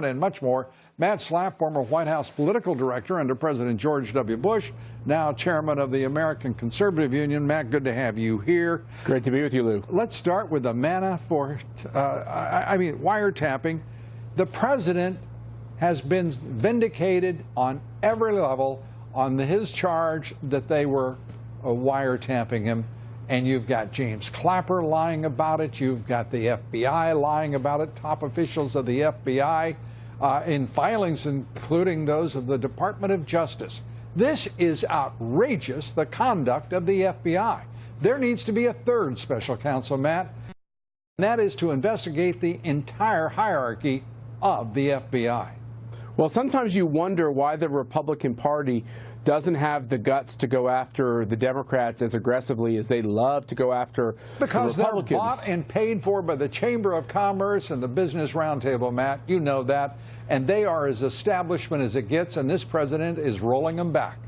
that and much more. Matt Schlapp, former White House political director under President George W. Bush, now chairman of the American Conservative Union. Matt, good to have you here. Great to be with you, Lou. Let's start with the wiretapping. The president has been vindicated on every level on his charge that they were wiretapping him. And you've got James Clapper lying about it. You've got the FBI lying about it, top officials of the FBI in filings, including those of the Department of Justice. This is outrageous, the conduct of the FBI. There needs to be a third special counsel, Matt, and that is to investigate the entire hierarchy of the FBI. Well, sometimes you wonder why the Republican Party doesn't have the guts to go after the Democrats as aggressively as they love to go after the Republicans. Because they're bought and paid for by the Chamber of Commerce and the Business Roundtable, Matt. You know that. And they are as establishment as it gets, and this president is rolling them back.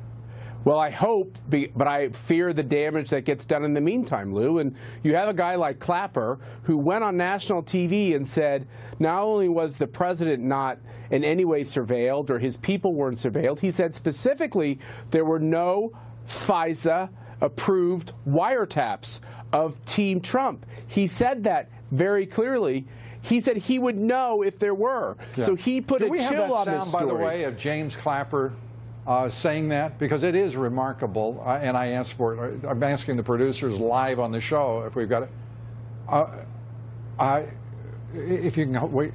Well, I hope, but I fear the damage that gets done in the meantime, Lou. And you have a guy like Clapper who went on national TV and said not only was the president not in any way surveilled or his people weren't surveilled, he said specifically there were no FISA-approved wiretaps of Team Trump. He said that very clearly. He said he would know if there were. Yeah. So he put a chill on this story. By the way, of James Clapper saying that, because it is remarkable, and I asked for it. I'm asking the producers live on the show if we've got it. If you can wait.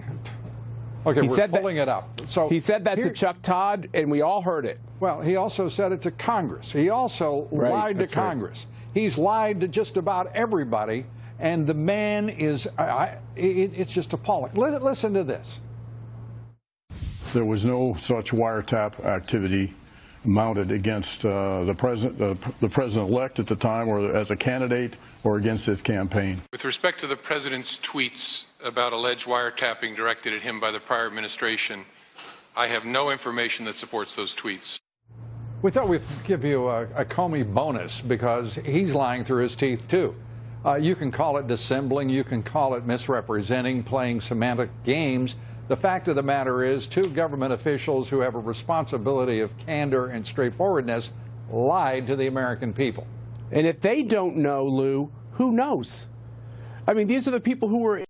Okay, we're pulling it up. So he said that to Chuck Todd, and we all heard it. Well, he also said it to Congress. He also lied to Congress. Right. He's lied to just about everybody, and the man is, it's just appalling. Listen to this. There was no such wiretap activity mounted against the president-elect at the time, or as a candidate, or against his campaign. With respect to the president's tweets about alleged wiretapping directed at him by the prior administration, I have no information that supports those tweets. We thought we'd give you a Comey bonus because he's lying through his teeth, too. You can call it dissembling, you can call it misrepresenting, playing semantic games. The fact of the matter is, two government officials who have a responsibility of candor and straightforwardness lied to the American people. And if they don't know, Lou, who knows? I mean, these are the people who were in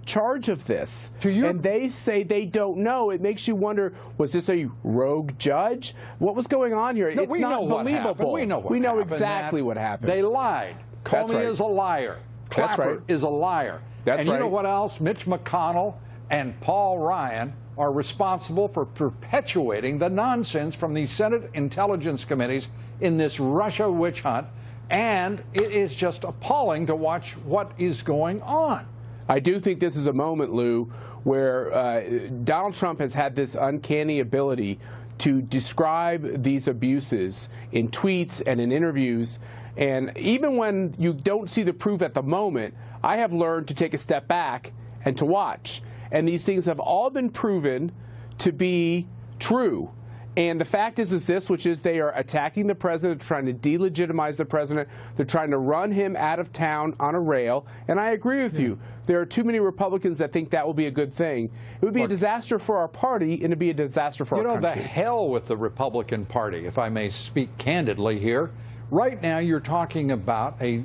charge of this, and they say they don't know. It makes you wonder, was this a rogue judge? What was going on here? No, it's not believable. We know exactly what happened. They lied. Comey is a liar. Clapper is a liar. And you know what else? Mitch McConnell and Paul Ryan are responsible for perpetuating the nonsense from the Senate Intelligence Committees in this Russia witch hunt, and it is just appalling to watch what is going on. I do think this is a moment, Lou, where Donald Trump has had this uncanny ability to describe these abuses in tweets and in interviews. And even when you don't see the proof at the moment, I have learned to take a step back and to watch. And these things have all been proven to be true. And the fact is this, which is they are attacking the president, trying to delegitimize the president. They're trying to run him out of town on a rail. And I agree with you. There are too many Republicans that think that will be a good thing. It would be a disaster for our party, and it would be a disaster for our country. You know, the hell with the Republican Party, if I may speak candidly here. Right now, you're talking about a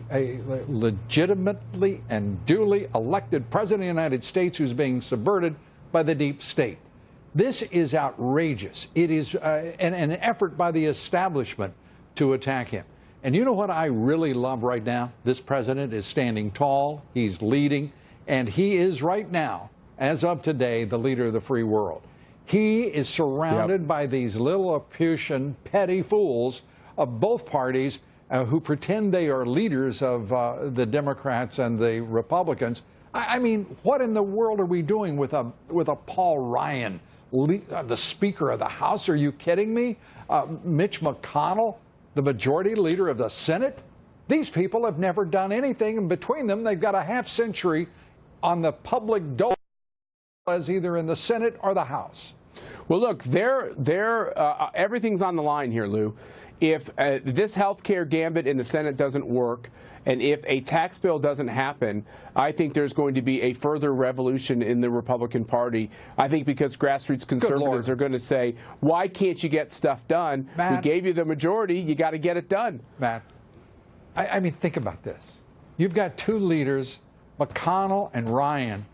legitimately and duly elected president of the United States who's being subverted by the deep state. This is outrageous. It is an effort by the establishment to attack him. And you know what I really love right now? This president is standing tall, he's leading, and he is right now, as of today, the leader of the free world. He is surrounded by these Lilliputian petty fools of both parties who pretend they are leaders of the Democrats and the Republicans. I mean, what in the world are we doing with a Paul Ryan, the Speaker of the House? Are you kidding me? Mitch McConnell, the majority leader of the Senate? These people have never done anything, and between them, they've got a half-century on the public dole as either in the Senate or the House. Well, look, everything's on the line here, Lou. If this health care gambit in the Senate doesn't work And if a tax bill doesn't happen, I think there's going to be a further revolution in the Republican Party. I think because grassroots conservatives are going to say, why can't you get stuff done? Matt, we gave you the majority. You got to get it done. Matt, I mean, think about this. You've got two leaders, McConnell and Ryan,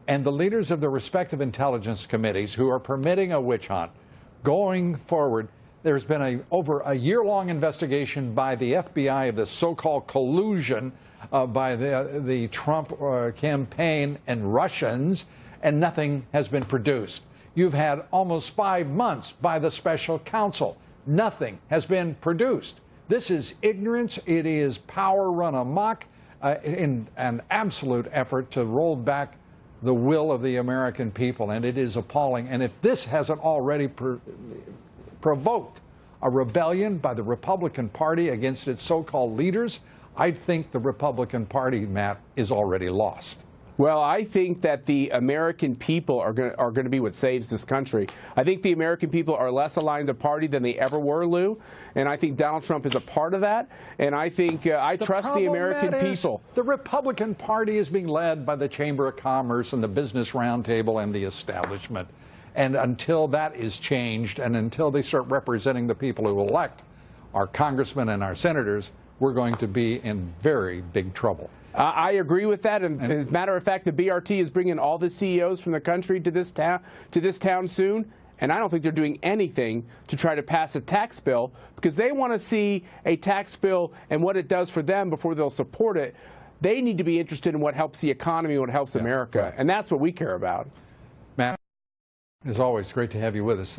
and the leaders of the respective intelligence committees who are permitting a witch hunt. Going forward, there's been over a year-long investigation by the FBI of this so-called collusion by the Trump campaign and Russians, and nothing has been produced. You've had almost 5 months by the special counsel. Nothing has been produced. This is ignorance. It is power run amok in an absolute effort to roll back the will of the American people, and it is appalling. And if this hasn't already provoked a rebellion by the Republican Party against its so-called leaders, I think the Republican Party, Matt, is already lost. Well, I think that the American people are going to be what saves this country. I think the American people are less aligned to the party than they ever were, Lou, and I think Donald Trump is a part of that. And I think I trust the American people. The Republican Party is being led by the Chamber of Commerce and the Business Roundtable and the establishment. And until that is changed, and until they start representing the people who elect our congressmen and our senators, we're going to be in very big trouble. I agree with that, and as a matter of fact, the BRT is bringing all the CEOs from the country to this town soon, and I don't think they're doing anything to try to pass a tax bill because they want to see a tax bill and what it does for them before they'll support it. They need to be interested in what helps the economy and what helps America, and that's what we care about. Matt, as always, great to have you with us.